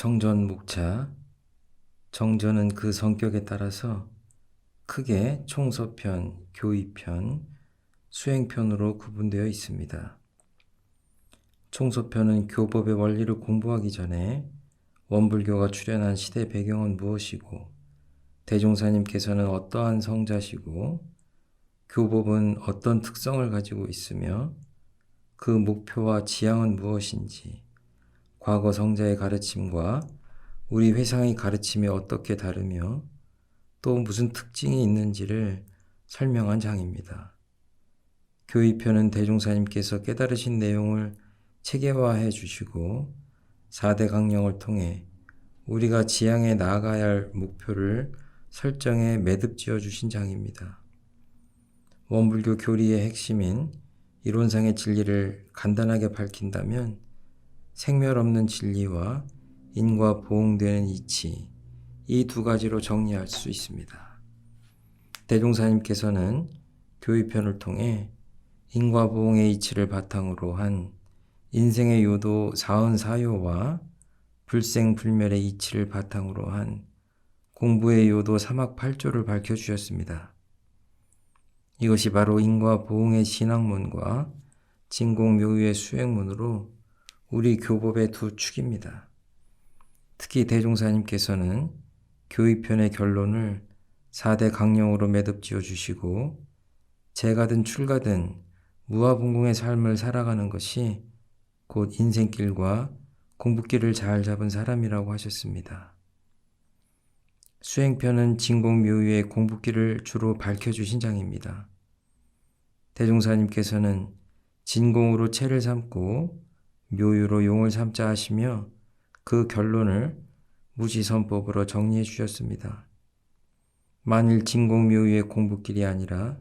정전 목차, 정전은 그 성격에 따라서 크게 총서편, 교의편, 수행편으로 구분되어 있습니다. 총서편은 교법의 원리를 공부하기 전에 원불교가 출현한 시대 배경은 무엇이고, 대종사님께서는 어떠한 성자시고, 교법은 어떤 특성을 가지고 있으며 그 목표와 지향은 무엇인지, 과거 성자의 가르침과 우리 회상의 가르침이 어떻게 다르며 또 무슨 특징이 있는지를 설명한 장입니다. 교의편은 대종사님께서 깨달으신 내용을 체계화해 주시고 4대 강령을 통해 우리가 지향해 나아가야 할 목표를 설정해 매듭지어 주신 장입니다. 원불교 교리의 핵심인 이론상의 진리를 간단하게 밝힌다면 생멸 없는 진리와 인과 보응되는 이치, 이 두 가지로 정리할 수 있습니다. 대종사님께서는 교의편을 통해 인과 보응의 이치를 바탕으로 한 인생의 요도 사은사요와 불생불멸의 이치를 바탕으로 한 공부의 요도 삼학팔조를 밝혀주셨습니다. 이것이 바로 인과 보응의 신학문과 진공묘유의 수행문으로 우리 교법의 두 축입니다. 특히 대종사님께서는 교의편의 결론을 4대 강령으로 매듭지어 주시고 재가든 출가든 무아분공의 삶을 살아가는 것이 곧 인생길과 공부길을 잘 잡은 사람이라고 하셨습니다. 수행편은 진공묘유의 공부길을 주로 밝혀주신 장입니다. 대종사님께서는 진공으로 체를 삼고 묘유로 용을 삼자 하시며 그 결론을 무지선법으로 정리해 주셨습니다. 만일 진공묘유의 공부길이 아니라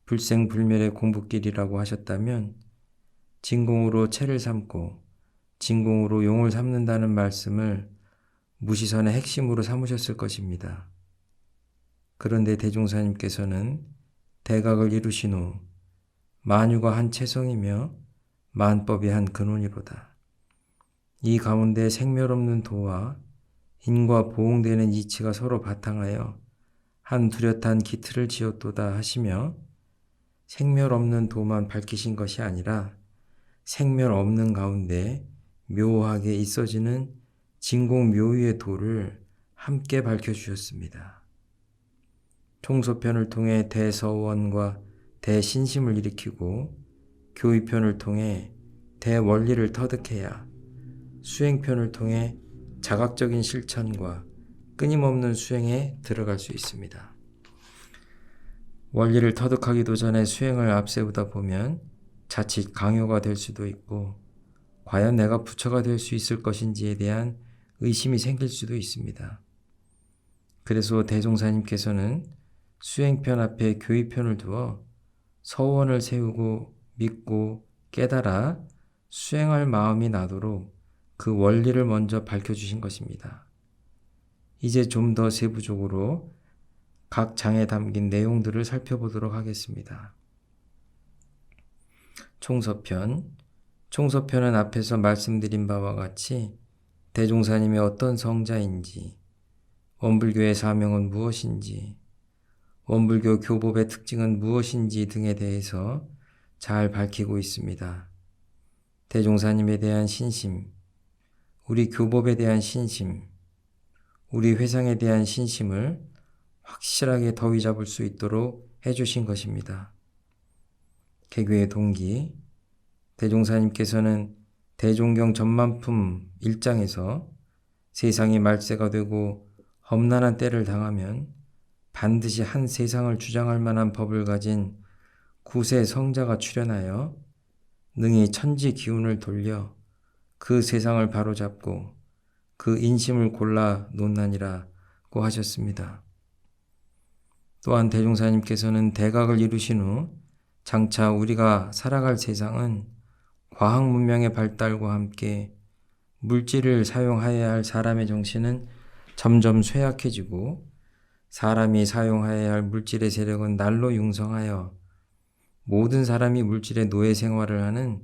불생불멸의 공부길이라고 하셨다면 진공으로 체를 삼고 진공으로 용을 삼는다는 말씀을 무시선의 핵심으로 삼으셨을 것입니다. 그런데 대종사님께서는 대각을 이루신 후 만유가 한 체성이며 만법이 한 근원이로다. 이 가운데 생멸 없는 도와 인과 보응되는 이치가 서로 바탕하여 한 뚜렷한 기틀을 지었도다 하시며 생멸 없는 도만 밝히신 것이 아니라 생멸 없는 가운데 묘하게 있어지는 진공묘유의 도를 함께 밝혀주셨습니다. 총서편을 통해 대서원과 대신심을 일으키고 교의편을 통해 대원리를 터득해야 수행편을 통해 자각적인 실천과 끊임없는 수행에 들어갈 수 있습니다. 원리를 터득하기도 전에 수행을 앞세우다 보면 자칫 강요가 될 수도 있고 과연 내가 부처가 될 수 있을 것인지에 대한 의심이 생길 수도 있습니다. 그래서 대종사님께서는 수행편 앞에 교의편을 두어 서원을 세우고 믿고 깨달아 수행할 마음이 나도록 그 원리를 먼저 밝혀주신 것입니다. 이제 좀 더 세부적으로 각 장에 담긴 내용들을 살펴보도록 하겠습니다. 총서편. 총서편은 앞에서 말씀드린 바와 같이 대종사님이 어떤 성자인지, 원불교의 사명은 무엇인지, 원불교 교법의 특징은 무엇인지 등에 대해서 잘 밝히고 있습니다. 대종사님에 대한 신심, 우리 교법에 대한 신심, 우리 회상에 대한 신심을 확실하게 더위 잡을 수 있도록 해주신 것입니다. 개교의 동기, 대종사님께서는 대종경 전만품 1장에서 세상이 말세가 되고 험난한 때를 당하면 반드시 한 세상을 주장할 만한 법을 가진 구세 성자가 출현하여 능히 천지 기운을 돌려 그 세상을 바로잡고 그 인심을 골라 논나니라고 하셨습니다. 또한 대종사님께서는 대각을 이루신 후 장차 우리가 살아갈 세상은 과학 문명의 발달과 함께 물질을 사용하여야 할 사람의 정신은 점점 쇠약해지고 사람이 사용하여야 할 물질의 세력은 날로 융성하여 모든 사람이 물질의 노예 생활을 하는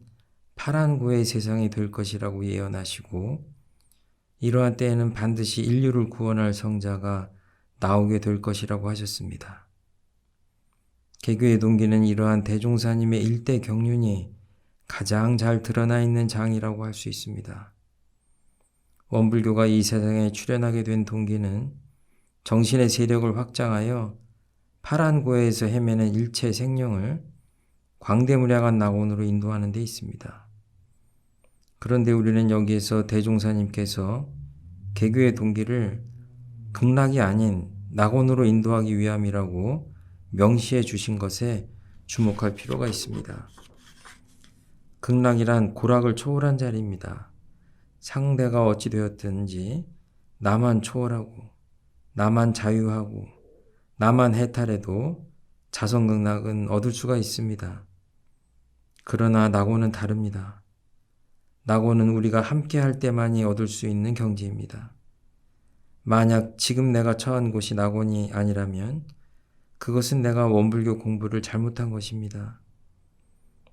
파란고의 세상이 될 것이라고 예언하시고 이러한 때에는 반드시 인류를 구원할 성자가 나오게 될 것이라고 하셨습니다. 개교의 동기는 이러한 대종사님의 일대 경륜이 가장 잘 드러나 있는 장이라고 할 수 있습니다. 원불교가 이 세상에 출현하게 된 동기는 정신의 세력을 확장하여 파란고해에서 헤매는 일체 생명을 광대무량한 낙원으로 인도하는 데 있습니다. 그런데 우리는 여기에서 대종사님께서 개교의 동기를 극락이 아닌 낙원으로 인도하기 위함이라고 명시해 주신 것에 주목할 필요가 있습니다. 극락이란 고락을 초월한 자리입니다. 상대가 어찌 되었든지 나만 초월하고 나만 자유하고 나만 해탈해도 자성극락은 얻을 수가 있습니다. 그러나 낙원은 다릅니다. 낙원은 우리가 함께 할 때만이 얻을 수 있는 경지입니다. 만약 지금 내가 처한 곳이 낙원이 아니라면 그것은 내가 원불교 공부를 잘못한 것입니다.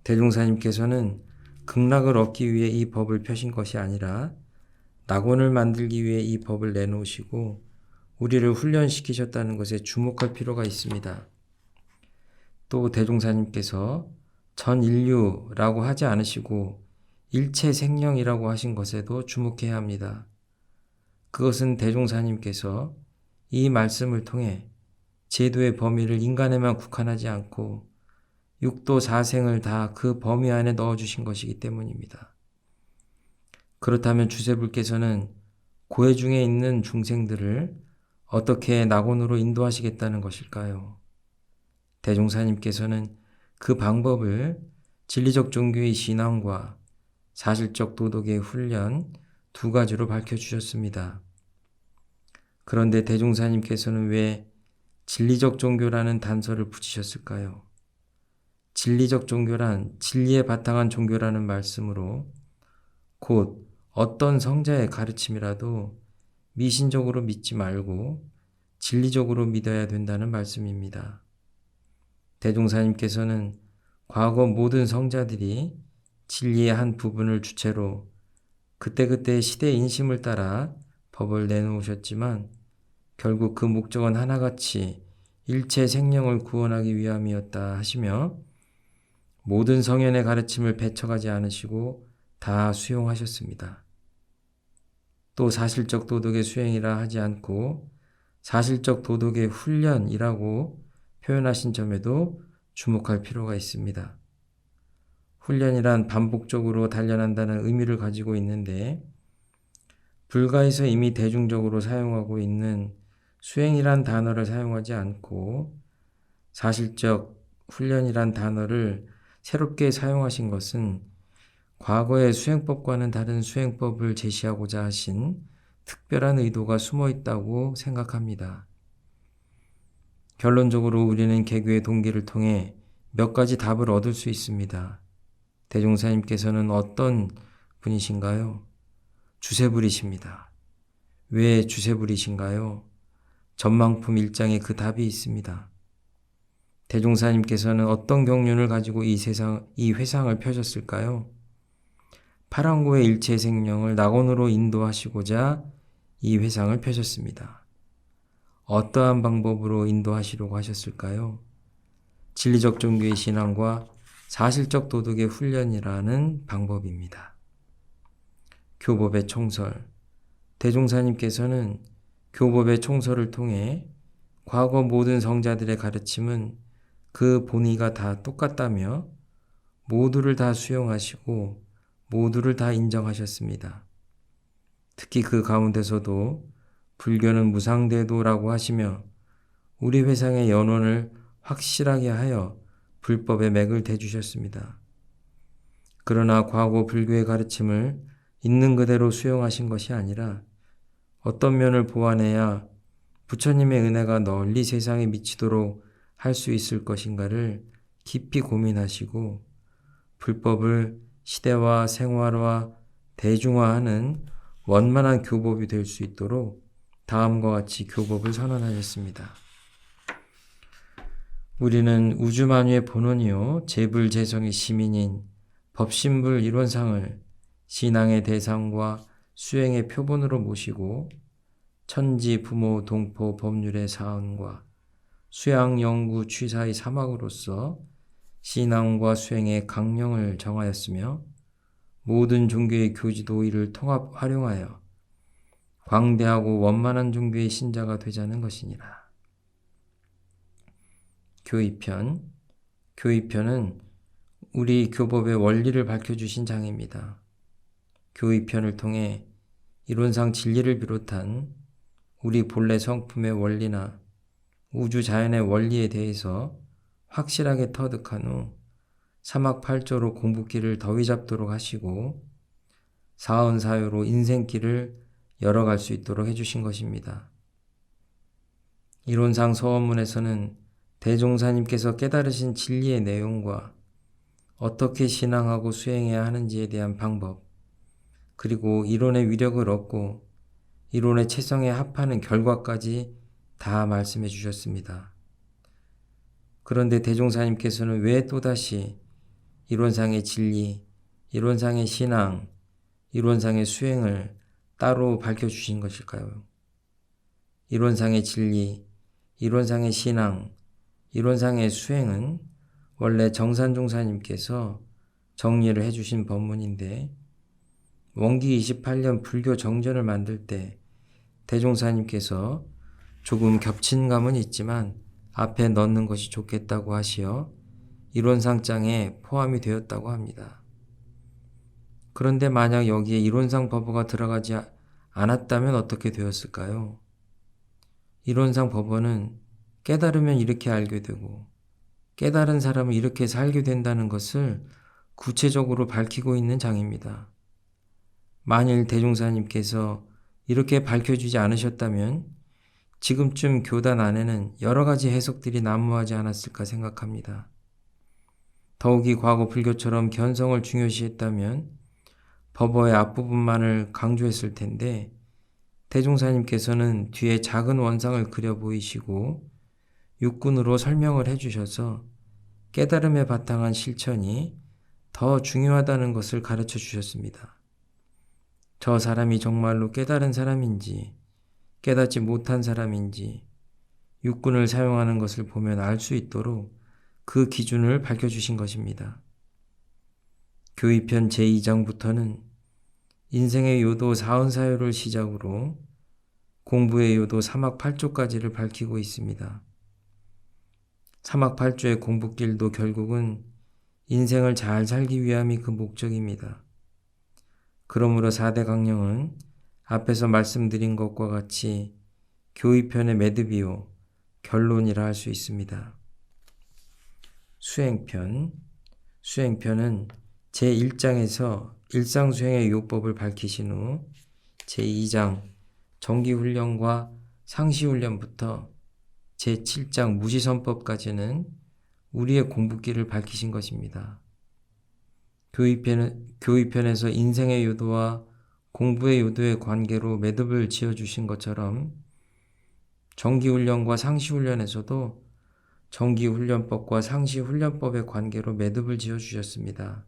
대종사님께서는 극락을 얻기 위해 이 법을 펴신 것이 아니라 낙원을 만들기 위해 이 법을 내놓으시고 우리를 훈련시키셨다는 것에 주목할 필요가 있습니다. 또 대종사님께서 전 인류라고 하지 않으시고 일체 생령이라고 하신 것에도 주목해야 합니다. 그것은 대종사님께서 이 말씀을 통해 제도의 범위를 인간에만 국한하지 않고 육도 사생을 다 그 범위 안에 넣어주신 것이기 때문입니다. 그렇다면 주세불께서는 고해 중에 있는 중생들을 어떻게 낙원으로 인도하시겠다는 것일까요? 대종사님께서는 그 방법을 진리적 종교의 신앙과 사실적 도덕의 훈련 두 가지로 밝혀주셨습니다. 그런데 대종사님께서는 왜 진리적 종교라는 단서를 붙이셨을까요? 진리적 종교란 진리에 바탕한 종교라는 말씀으로 곧 어떤 성자의 가르침이라도 미신적으로 믿지 말고 진리적으로 믿어야 된다는 말씀입니다. 대종사님께서는 과거 모든 성자들이 진리의 한 부분을 주체로 그때그때 시대의 인심을 따라 법을 내놓으셨지만 결국 그 목적은 하나같이 일체 생명을 구원하기 위함이었다 하시며 모든 성현의 가르침을 배척하지 않으시고 다 수용하셨습니다. 또 사실적 도덕의 수행이라 하지 않고 사실적 도덕의 훈련이라고 표현하신 점에도 주목할 필요가 있습니다. 훈련이란 반복적으로 단련한다는 의미를 가지고 있는데 불가에서 이미 대중적으로 사용하고 있는 수행이란 단어를 사용하지 않고 사실적 훈련이란 단어를 새롭게 사용하신 것은 과거의 수행법과는 다른 수행법을 제시하고자 하신 특별한 의도가 숨어 있다고 생각합니다. 결론적으로 우리는 개교의 동기를 통해 몇 가지 답을 얻을 수 있습니다. 대종사님께서는 어떤 분이신가요? 주세불이십니다. 왜 주세불이신가요? 전망품 1장에 그 답이 있습니다. 대종사님께서는 어떤 경륜을 가지고 이 회상을 펴셨을까요? 파랑고의 일체 생명을 낙원으로 인도하시고자 이 회상을 펴셨습니다. 어떠한 방법으로 인도하시려고 하셨을까요? 진리적 종교의 신앙과 사실적 도덕의 훈련이라는 방법입니다. 교법의 총설. 대종사님께서는 교법의 총설을 통해 과거 모든 성자들의 가르침은 그 본의가 다 똑같다며 모두를 다 수용하시고 모두를 다 인정하셨습니다. 특히 그 가운데서도 불교는 무상대도라고 하시며 우리 회상의 연원을 확실하게 하여 불법의 맥을 대주셨습니다. 그러나 과거 불교의 가르침을 있는 그대로 수용하신 것이 아니라 어떤 면을 보완해야 부처님의 은혜가 널리 세상에 미치도록 할 수 있을 것인가를 깊이 고민하시고 불법을 시대와 생활화, 대중화하는 원만한 교법이 될 수 있도록 다음과 같이 교법을 선언하셨습니다. 우리는 우주만유의 본원이요 재불재성의 시민인 법신불 일원상을 신앙의 대상과 수행의 표본으로 모시고 천지, 부모, 동포, 법률의 사언과 수양, 연구, 취사의 사막으로서 신앙과 수행의 강령을 정하였으며 모든 종교의 교지도 이를 통합 활용하여 광대하고 원만한 종교의 신자가 되자는 것이니라. 교의편. 교의편은 우리 교법의 원리를 밝혀주신 장입니다. 교의편을 통해 이론상 진리를 비롯한 우리 본래 성품의 원리나 우주 자연의 원리에 대해서 확실하게 터득한 후 사막팔조로 공부길을 더위 잡도록 하시고 사언사유로 인생길을 열어갈 수 있도록 해주신 것입니다. 이론상 서원문에서는 대종사님께서 깨달으신 진리의 내용과 어떻게 신앙하고 수행해야 하는지에 대한 방법, 그리고 이론의 위력을 얻고 이론의 체성에 합하는 결과까지 다 말씀해 주셨습니다. 그런데 대종사님께서는 왜 또다시 이론상의 진리, 이론상의 신앙, 이론상의 수행을 따로 밝혀주신 것일까요? 이론상의 진리, 이론상의 신앙, 이론상의 수행은 원래 정산종사님께서 정리를 해주신 법문인데 원기 28년 불교 정전을 만들 때 대종사님께서 조금 겹친 감은 있지만 앞에 넣는 것이 좋겠다고 하시어 이론상장에 포함이 되었다고 합니다. 그런데 만약 여기에 이론상 법어가 들어가지 않았다면 어떻게 되었을까요? 이론상 법어는 깨달으면 이렇게 알게 되고 깨달은 사람은 이렇게 살게 된다는 것을 구체적으로 밝히고 있는 장입니다. 만일 대종사님께서 이렇게 밝혀주지 않으셨다면 지금쯤 교단 안에는 여러 가지 해석들이 난무하지 않았을까 생각합니다. 더욱이 과거 불교처럼 견성을 중요시했다면 법어의 앞부분만을 강조했을 텐데 대종사님께서는 뒤에 작은 원상을 그려 보이시고 육군으로 설명을 해주셔서 깨달음에 바탕한 실천이 더 중요하다는 것을 가르쳐 주셨습니다. 저 사람이 정말로 깨달은 사람인지 깨닫지 못한 사람인지 육군을 사용하는 것을 보면 알 수 있도록 그 기준을 밝혀주신 것입니다. 교의편 제2장부터는 인생의 요도 사언사유를 시작으로 공부의 요도 사막팔조까지를 밝히고 있습니다. 사막팔조의 공부길도 결국은 인생을 잘 살기 위함이 그 목적입니다. 그러므로 4대 강령은 앞에서 말씀드린 것과 같이 교의편의 매듭이요 결론이라 할 수 있습니다. 수행편은 제1장에서 일상수행의 요법을 밝히신 후 제2장 정기훈련과 상시훈련부터 제7장 무시선법까지는 우리의 공부길을 밝히신 것입니다. 교의편에서 인생의 요도와 공부의 요도의 관계로 매듭을 지어주신 것처럼 정기훈련과 상시훈련에서도 정기훈련법과 상시훈련법의 관계로 매듭을 지어주셨습니다.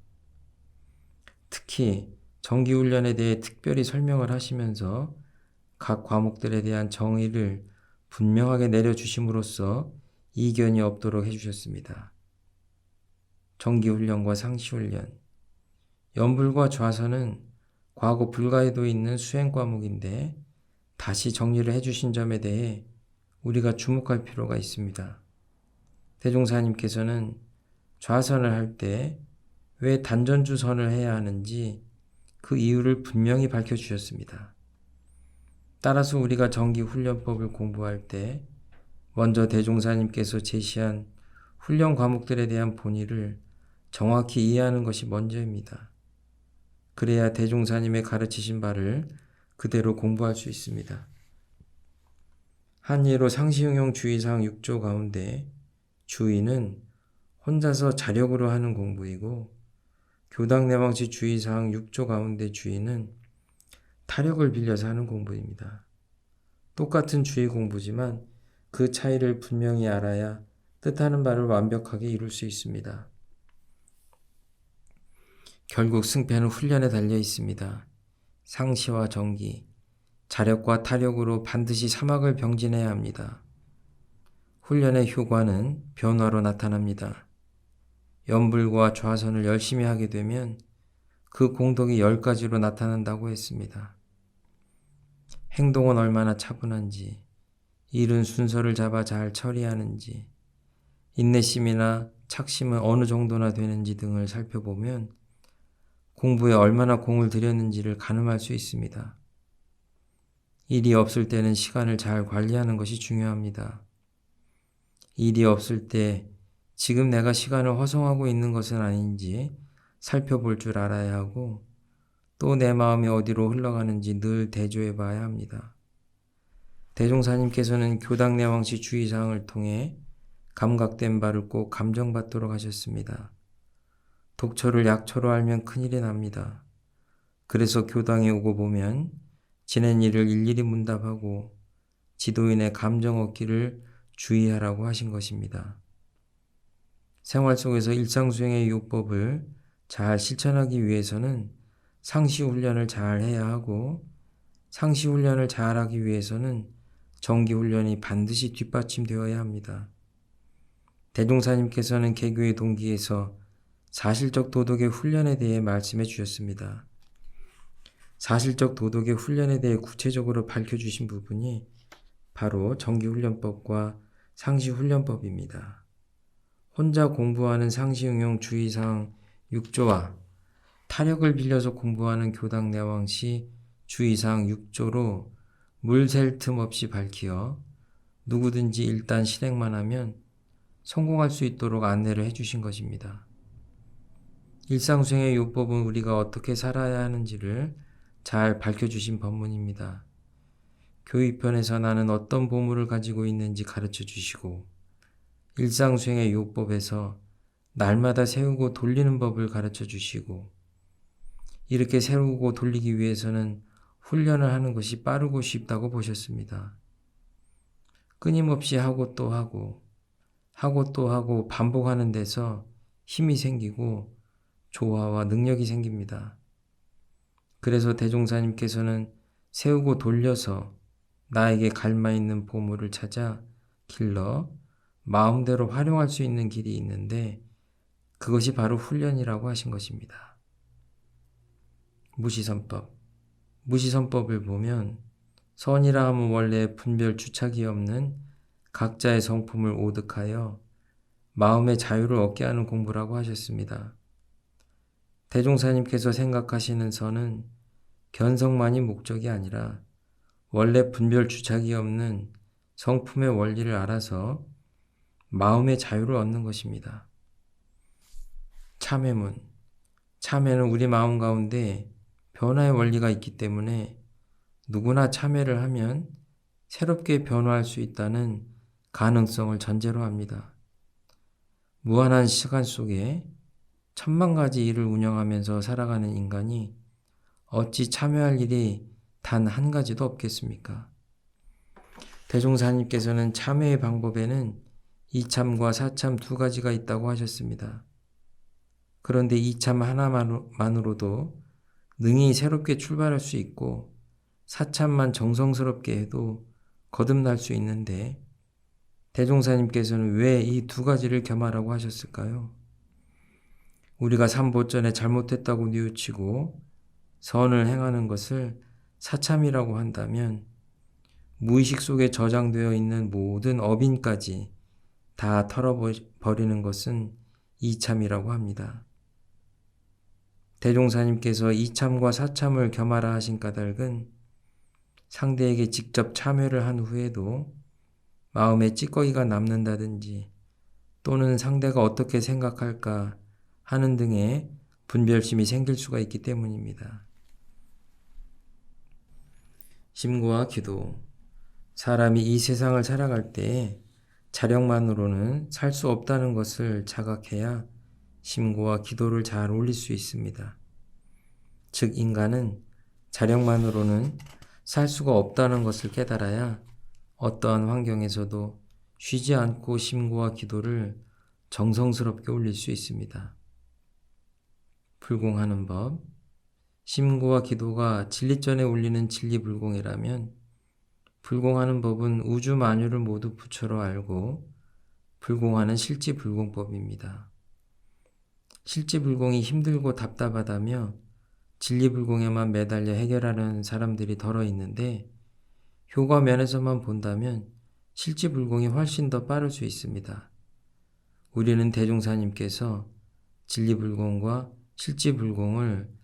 특히 정기훈련에 대해 특별히 설명을 하시면서 각 과목들에 대한 정의를 분명하게 내려주심으로써 이견이 없도록 해주셨습니다. 정기훈련과 상시훈련, 연불과 좌선은 과거 불가에도 있는 수행 과목인데 다시 정리를 해주신 점에 대해 우리가 주목할 필요가 있습니다. 대종사님께서는 좌선을 할 때 왜 단전주선을 해야 하는지 그 이유를 분명히 밝혀주셨습니다. 따라서 우리가 정기훈련법을 공부할 때 먼저 대종사님께서 제시한 훈련 과목들에 대한 본의를 정확히 이해하는 것이 먼저입니다. 그래야 대종사님의 가르치신 바를 그대로 공부할 수 있습니다. 한 예로 상시응용 주의사항 6조 가운데 주의는 혼자서 자력으로 하는 공부이고 교당내방시 주의사항 6조 가운데 주의는 타력을 빌려서 하는 공부입니다. 똑같은 주의 공부지만 그 차이를 분명히 알아야 뜻하는 바를 완벽하게 이룰 수 있습니다. 결국 승패는 훈련에 달려 있습니다. 상시와 정기, 자력과 타력으로 반드시 사막을 병진해야 합니다. 훈련의 효과는 변화로 나타납니다. 염불과 좌선을 열심히 하게 되면 그 공덕이 10가지로 나타난다고 했습니다. 행동은 얼마나 차분한지, 일은 순서를 잡아 잘 처리하는지, 인내심이나 착심은 어느 정도나 되는지 등을 살펴보면 공부에 얼마나 공을 들였는지를 가늠할 수 있습니다. 일이 없을 때는 시간을 잘 관리하는 것이 중요합니다. 일이 없을 때 지금 내가 시간을 허송하고 있는 것은 아닌지 살펴볼 줄 알아야 하고 또 내 마음이 어디로 흘러가는지 늘 대조해 봐야 합니다. 대종사님께서는 교당내왕시 주의사항을 통해 감각된 바를 꼭 감정받도록 하셨습니다. 독초를 약초로 알면 큰일이 납니다. 그래서 교당에 오고 보면 지낸 일을 일일이 문답하고 지도인의 감정 얻기를 주의하라고 하신 것입니다. 생활 속에서 일상수행의 요법을 잘 실천하기 위해서는 상시훈련을 잘 해야 하고 상시훈련을 잘 하기 위해서는 정기훈련이 반드시 뒷받침되어야 합니다. 대종사님께서는 개교의 동기에서 사실적 도덕의 훈련에 대해 말씀해 주셨습니다. 사실적 도덕의 훈련에 대해 구체적으로 밝혀주신 부분이 바로 정기훈련법과 상시훈련법입니다. 혼자 공부하는 상시응용 주의사항 6조와 타력을 빌려서 공부하는 교당내왕시 주의사항 6조로 물 셀 틈 없이 밝히어 누구든지 일단 실행만 하면 성공할 수 있도록 안내를 해주신 것입니다. 일상수행의 요법은 우리가 어떻게 살아야 하는지를 잘 밝혀주신 법문입니다. 교육편에서 나는 어떤 보물을 가지고 있는지 가르쳐 주시고 일상수행의 요법에서 날마다 세우고 돌리는 법을 가르쳐 주시고 이렇게 세우고 돌리기 위해서는 훈련을 하는 것이 빠르고 쉽다고 보셨습니다. 끊임없이 하고 또 하고 하고 또 하고 반복하는 데서 힘이 생기고 조화와 능력이 생깁니다. 그래서 대종사님께서는 세우고 돌려서 나에게 갈마있는 보물을 찾아 길러 마음대로 활용할 수 있는 길이 있는데 그것이 바로 훈련이라고 하신 것입니다. 무시선법. 무시선법을 보면 선이라 하면 원래 분별 주착이 없는 각자의 성품을 오득하여 마음의 자유를 얻게 하는 공부라고 하셨습니다. 대종사님께서 생각하시는 선은 견성만이 목적이 아니라 원래 분별 주착이 없는 성품의 원리를 알아서 마음의 자유를 얻는 것입니다. 참회문. 참회는 우리 마음 가운데 변화의 원리가 있기 때문에 누구나 참회를 하면 새롭게 변화할 수 있다는 가능성을 전제로 합니다. 무한한 시간 속에 천만 가지 일을 운영하면서 살아가는 인간이 어찌 참회할 일이 단 한 가지도 없겠습니까? 대종사님께서는 참회의 방법에는 이참과 사참 두 가지가 있다고 하셨습니다. 그런데 이참 하나만으로도 능히 새롭게 출발할 수 있고 사참만 정성스럽게 해도 거듭날 수 있는데 대종사님께서는 왜 이 두 가지를 겸하라고 하셨을까요? 우리가 삼보전에 잘못했다고 뉘우치고 선을 행하는 것을 사참이라고 한다면 무의식 속에 저장되어 있는 모든 업인까지 다 털어버리는 것은 이참이라고 합니다. 대종사님께서 이참과 사참을 겸하라 하신 까닭은 상대에게 직접 참회를 한 후에도 마음에 찌꺼기가 남는다든지 또는 상대가 어떻게 생각할까 하는 등의 분별심이 생길 수가 있기 때문입니다. 심고와 기도. 사람이 이 세상을 살아갈 때 자력만으로는 살 수 없다는 것을 자각해야 심고와 기도를 잘 올릴 수 있습니다. 즉 인간은 자력만으로는 살 수가 없다는 것을 깨달아야 어떠한 환경에서도 쉬지 않고 심고와 기도를 정성스럽게 올릴 수 있습니다. 불공하는 법. 심고와 기도가 진리전에 울리는 진리불공이라면 불공하는 법은 우주 만유를 모두 부처로 알고 불공하는 실지불공법입니다. 실지불공이 힘들고 답답하다며 진리불공에만 매달려 해결하는 사람들이 덜어 있는데 효과 면에서만 본다면 실지불공이 훨씬 더 빠를 수 있습니다. 우리는 대종사님께서 진리불공과 실지불공을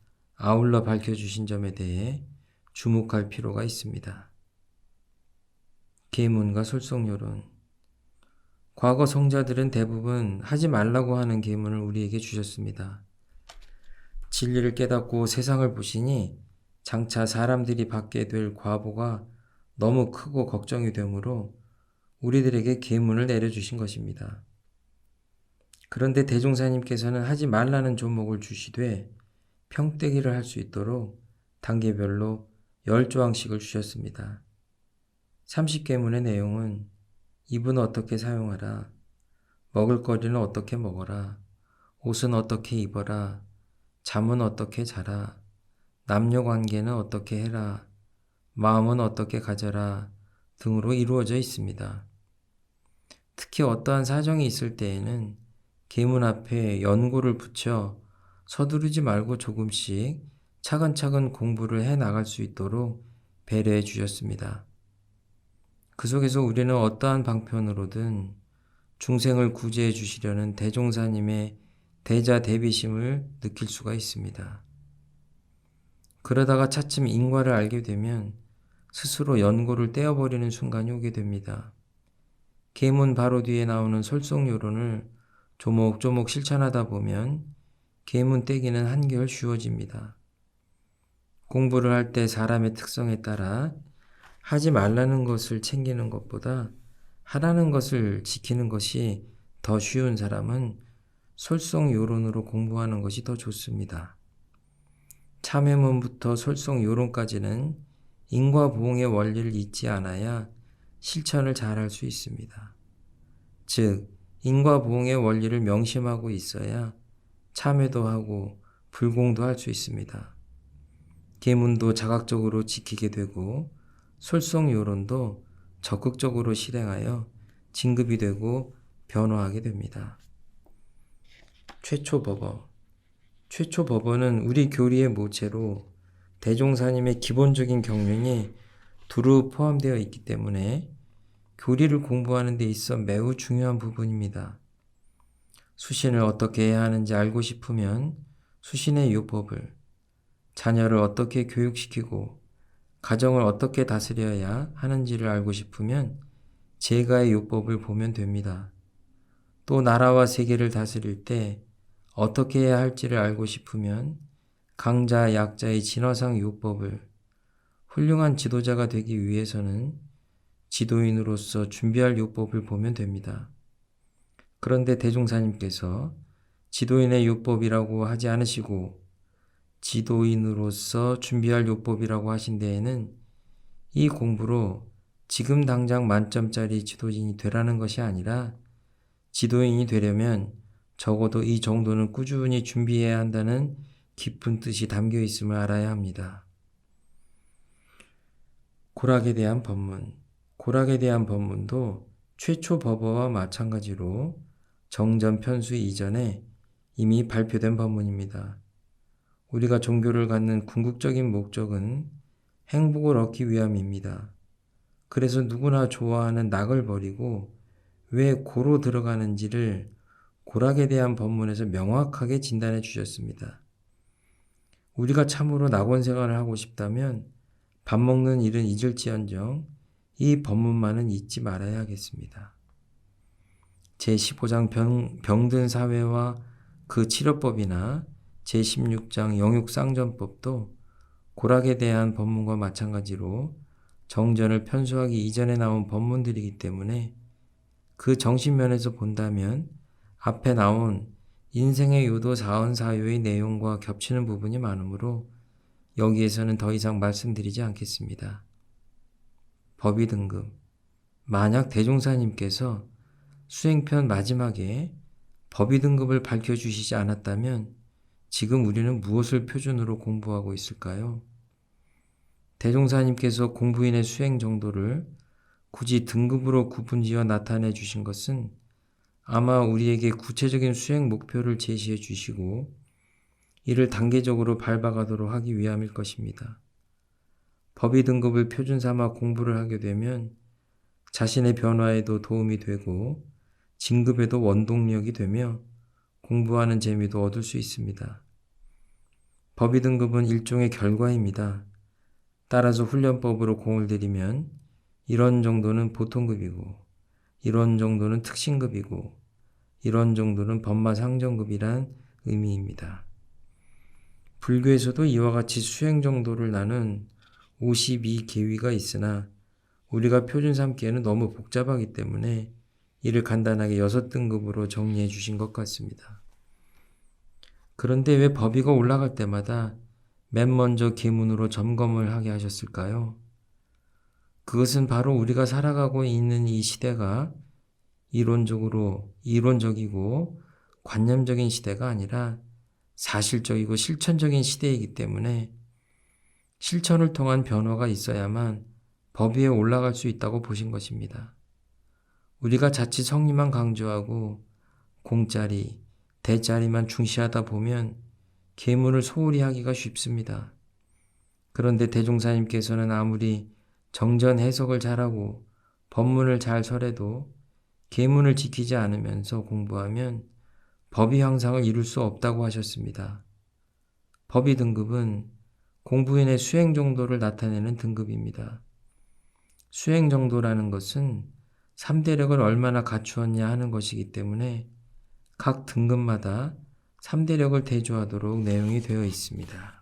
아울러 밝혀주신 점에 대해 주목할 필요가 있습니다. 계문과 솔성요론. 과거 성자들은 대부분 하지 말라고 하는 계문을 우리에게 주셨습니다. 진리를 깨닫고 세상을 보시니 장차 사람들이 받게 될 과보가 너무 크고 걱정이 되므로 우리들에게 계문을 내려주신 것입니다. 그런데 대종사님께서는 하지 말라는 조목을 주시되 평떼기를 할 수 있도록 단계별로 10조항씩을 주셨습니다. 30계문의 내용은 입은 어떻게 사용하라, 먹을거리는 어떻게 먹어라, 옷은 어떻게 입어라, 잠은 어떻게 자라, 남녀관계는 어떻게 해라, 마음은 어떻게 가져라 등으로 이루어져 있습니다. 특히 어떠한 사정이 있을 때에는 계문 앞에 연고를 붙여 서두르지 말고 조금씩 차근차근 공부를 해 나갈 수 있도록 배려해 주셨습니다. 그 속에서 우리는 어떠한 방편으로든 중생을 구제해 주시려는 대종사님의 대자대비심을 느낄 수가 있습니다. 그러다가 차츰 인과를 알게 되면 스스로 연고를 떼어버리는 순간이 오게 됩니다. 계문 바로 뒤에 나오는 솔성요론을 조목조목 실천하다 보면 계문 떼기는 한결 쉬워집니다. 공부를 할 때 사람의 특성에 따라 하지 말라는 것을 챙기는 것보다 하라는 것을 지키는 것이 더 쉬운 사람은 솔성요론으로 공부하는 것이 더 좋습니다. 참회문부터 솔성요론까지는 인과보응의 원리를 잊지 않아야 실천을 잘할 수 있습니다. 즉, 인과보응의 원리를 명심하고 있어야 참회도 하고 불공도 할 수 있습니다. 계문도 자각적으로 지키게 되고 솔성요론도 적극적으로 실행하여 진급이 되고 변화하게 됩니다. 최초법어. 최초법어는 우리 교리의 모체로 대종사님의 기본적인 경륜이 두루 포함되어 있기 때문에 교리를 공부하는 데 있어 매우 중요한 부분입니다. 수신을 어떻게 해야 하는지 알고 싶으면 수신의 요법을, 자녀를 어떻게 교육시키고 가정을 어떻게 다스려야 하는지를 알고 싶으면 제가의 요법을 보면 됩니다. 또 나라와 세계를 다스릴 때 어떻게 해야 할지를 알고 싶으면 강자, 약자의 진화상 요법을, 훌륭한 지도자가 되기 위해서는 지도인으로서 준비할 요법을 보면 됩니다. 그런데 대종사님께서 지도인의 요법이라고 하지 않으시고 지도인으로서 준비할 요법이라고 하신 데에는 이 공부로 지금 당장 만점짜리 지도인이 되라는 것이 아니라 지도인이 되려면 적어도 이 정도는 꾸준히 준비해야 한다는 깊은 뜻이 담겨 있음을 알아야 합니다. 고락에 대한 법문. 고락에 대한 법문도 최초 법어와 마찬가지로 정전 편수 이전에 이미 발표된 법문입니다. 우리가 종교를 갖는 궁극적인 목적은 행복을 얻기 위함입니다. 그래서 누구나 좋아하는 낙을 버리고 왜 고로 들어가는지를 고락에 대한 법문에서 명확하게 진단해 주셨습니다. 우리가 참으로 낙원 생활을 하고 싶다면 밥 먹는 일은 잊을지언정 이 법문만은 잊지 말아야 하겠습니다. 제15장 병든 사회와 그 치료법이나 제16장 영육상전법도 고락에 대한 법문과 마찬가지로 정전을 편수하기 이전에 나온 법문들이기 때문에 그 정신면에서 본다면 앞에 나온 인생의 요도 사언사요의 내용과 겹치는 부분이 많으므로 여기에서는 더 이상 말씀드리지 않겠습니다. 법의 등급. 만약 대종사님께서 수행편 마지막에 법의 등급을 밝혀주시지 않았다면 지금 우리는 무엇을 표준으로 공부하고 있을까요? 대종사님께서 공부인의 수행 정도를 굳이 등급으로 구분지어 나타내 주신 것은 아마 우리에게 구체적인 수행 목표를 제시해 주시고 이를 단계적으로 밟아가도록 하기 위함일 것입니다. 법의 등급을 표준 삼아 공부를 하게 되면 자신의 변화에도 도움이 되고 진급에도 원동력이 되며 공부하는 재미도 얻을 수 있습니다. 법의 등급은 일종의 결과입니다. 따라서 훈련법으로 공을 들이면 이런 정도는 보통급이고 이런 정도는 특신급이고 이런 정도는 법마상정급이란 의미입니다. 불교에서도 이와 같이 수행 정도를 나눈 52계위가 있으나 우리가 표준 삼기에는 너무 복잡하기 때문에 이를 간단하게 6등급으로 정리해 주신 것 같습니다. 그런데 왜 법위가 올라갈 때마다 맨 먼저 계문으로 점검을 하게 하셨을까요? 그것은 바로 우리가 살아가고 있는 이 시대가 이론적이고 관념적인 시대가 아니라 사실적이고 실천적인 시대이기 때문에 실천을 통한 변화가 있어야만 법 위에 올라갈 수 있다고 보신 것입니다. 우리가 자칫 성리만 강조하고 공짜리, 대짜리만 중시하다 보면 계문을 소홀히 하기가 쉽습니다. 그런데 대종사님께서는 아무리 정전 해석을 잘하고 법문을 잘 설해도 계문을 지키지 않으면서 공부하면 법의 향상을 이룰 수 없다고 하셨습니다. 법의 등급은 공부인의 수행 정도를 나타내는 등급입니다. 수행 정도라는 것은 3대력을 얼마나 갖추었냐 하는 것이기 때문에 각 등급마다 3대력을 대조하도록 내용이 되어 있습니다.